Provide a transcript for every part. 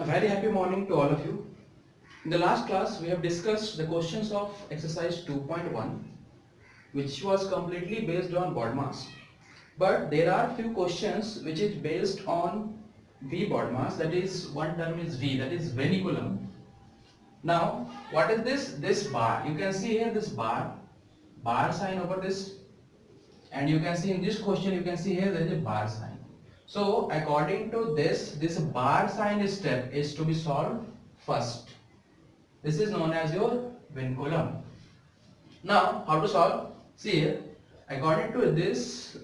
A very happy morning to all of you. In the last class, we have discussed the questions of exercise 2.1, which was completely based on BODMAS. But there are few questions which is based on V BODMAS, that is one term is V, that is Veniculum. Now, what is this? This bar. You can see here this bar sign over this, and you can see in this question, you can see here there is a bar sign. So, according to this bar sign step is to be solved first. This is known as your vinculum. Now, how to solve? See here, according to this,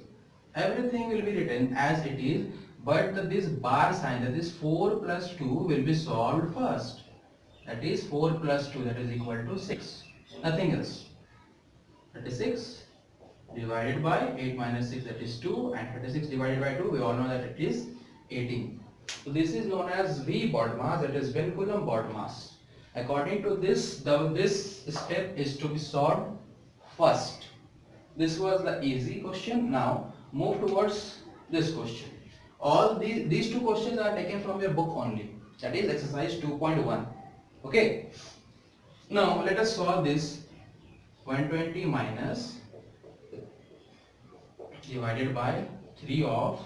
everything will be written as it is, but this bar sign, that is 4 plus 2, will be solved first. That is 4 plus 2, that is equal to 6. Nothing else. 36 divided by 8 minus 6, that is 2, and 36 divided by 2, we all know that it is 18. So this is known as V BODMAS, that is vinculum BODMAS. According to this, this step is to be solved first. This was the easy question. Now move towards this question. All these two questions are taken from your book only, that is exercise 2.1. Okay. Now let us solve this. 120 minus divided by 3 of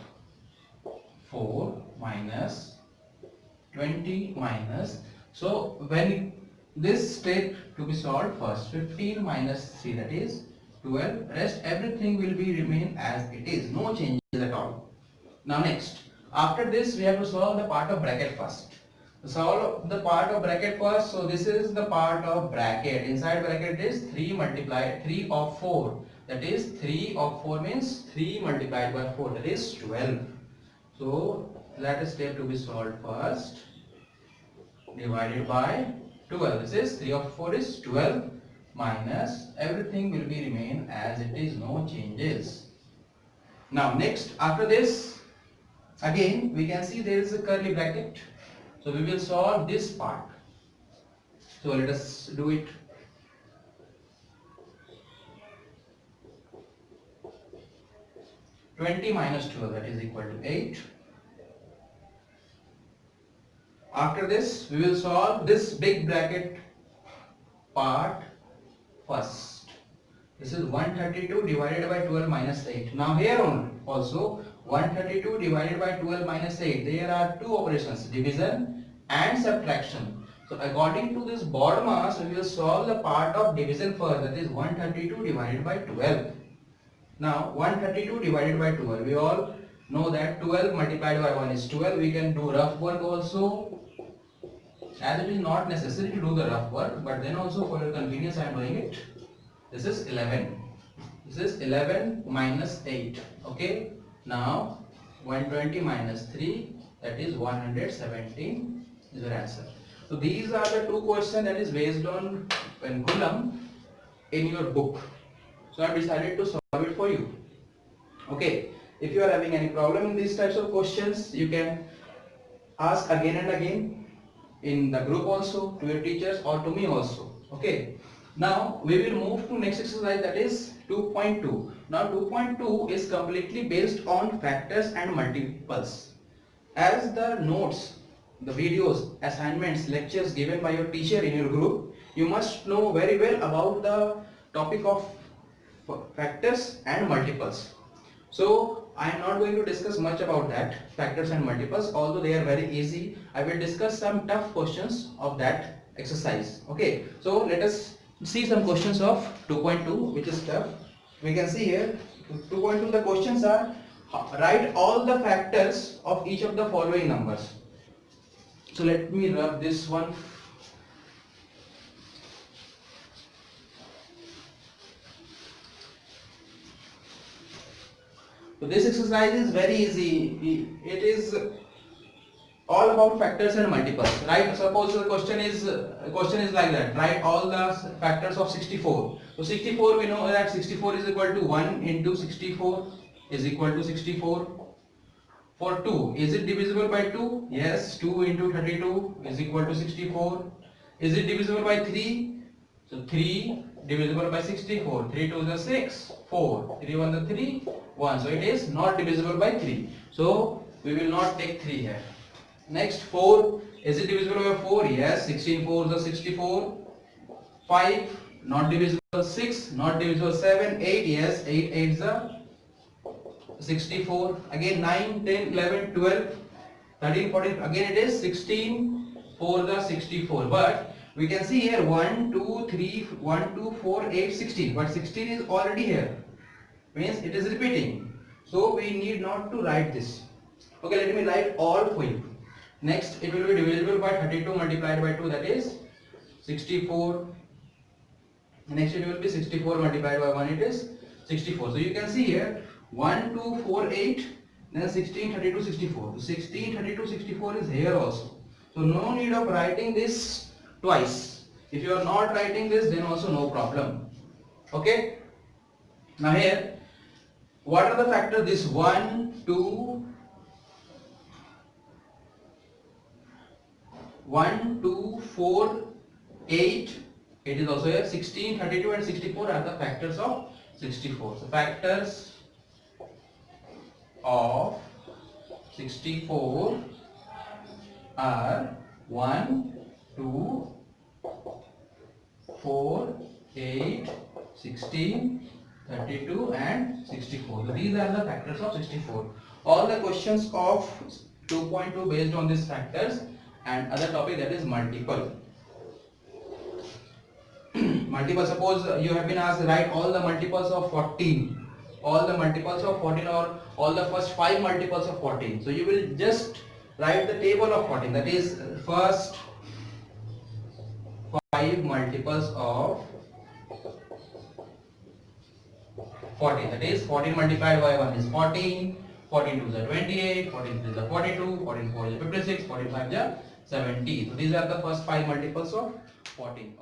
4 minus 20 minus. So when this step to be solved first, 15 minus 3, that is 12. Rest everything will be remain as it is, no changes at all. Now next, after this we have to solve the part of bracket first. Solve the part of bracket first. So this is the part of bracket. Inside bracket is 3 multiplied 3 of 4. That is 3 of 4 means 3 multiplied by 4, that is 12. So let step to be solved first, divided by 12. This is 3 of 4 is 12 minus everything will be remain as it is, no changes. Now next, after this again we can see there is a curly bracket. So we will solve this part. So let us do it. (20 minus 12), that is equal to 8. After this, we will solve this big bracket part first. This is 132 divided by 12 minus 8. Now here also 132 divided by 12 minus 8. There are two operations, division and subtraction. So according to this BODMAS, we will solve the part of division first. That is 132 divided by 12. Now 132 divided by 12. We all know that 12 multiplied by 1 is 12. We can do rough work also, as it is not necessary to do the rough work, but then also for your convenience I am doing it. This is 11. This is 11 minus 8. Okay. Now 120 minus 3, that is 117 is your answer. So these are the two questions that is based on vinculum in your book. So I have decided to solve it for you. Okay. If you are having any problem in these types of questions, you can ask again and again in the group also, to your teachers or to me also. Okay. Now we will move to next exercise, that is 2.2. Now 2.2 is completely based on factors and multiples. As the notes, the videos, assignments, lectures given by your teacher in your group, you must know very well about the topic of factors and multiples. So I am not going to discuss much about that, factors and multiples, although they are very easy. I will discuss some tough questions of that exercise. Okay, so let us see some questions of 2.2 which is tough. We can see here 2.2, the questions are write all the factors of each of the following numbers. So let me rub this one. So this exercise is very easy. It is all about factors and multiples, right? Suppose the question is like that. Write all the factors of 64. So 64, we know that 64 is equal to 1 into 64 is equal to 64. For 2, is it divisible by 2? Yes, 2 into 32 is equal to 64. Is it divisible by 3? So 3 divisible by 64. 3 2 is 6, 4, 3 1 is 3, 1. So it is not divisible by 3. So we will not take 3 here. Next 4, is it divisible by 4? Yes, 16 4s are 64. 5, not divisible. 6, not divisible. 7, 8, yes, 8 8s are 64. Again 9, 10, 11, 12, 13, 14, again it is 16 4s are 64. But we can see here 1, 2, 3, 1, 2, 4, 8, 16. But 16 is already here. Means it is repeating. So we need not to write this. Okay, let me write all for you. Next, it will be divisible by 32 multiplied by 2, that is 64. Next, it will be 64 multiplied by 1, it is 64. So you can see here 1, 2, 4, 8, then 16, 32, 64. 16, 32, 64 is here also. So no need of writing this twice. If you are not writing this, then also no problem. Okay. Now here, what are the factors? This 1, 2, 1, 2, 4, 8, it is also here. 16, 32 and 64 are the factors of 64. So factors of 64 are 1, 2, 4, 8, 16, 32 and 64. So these are the factors of 64. All the questions of 2.2 based on these factors, and other topic, that is multiple. Multiple, suppose you have been asked write all the multiples of 14. All the multiples of 14 or all the first 5 multiples of 14. So you will just write the table of 14, that is first 5 multiples of 14, that is 14 multiplied by 1 is 14, 14 2s are 28, 14 3s are 42, 14 4s are 56, 45 is 70. So these are the first 5 multiples of 14.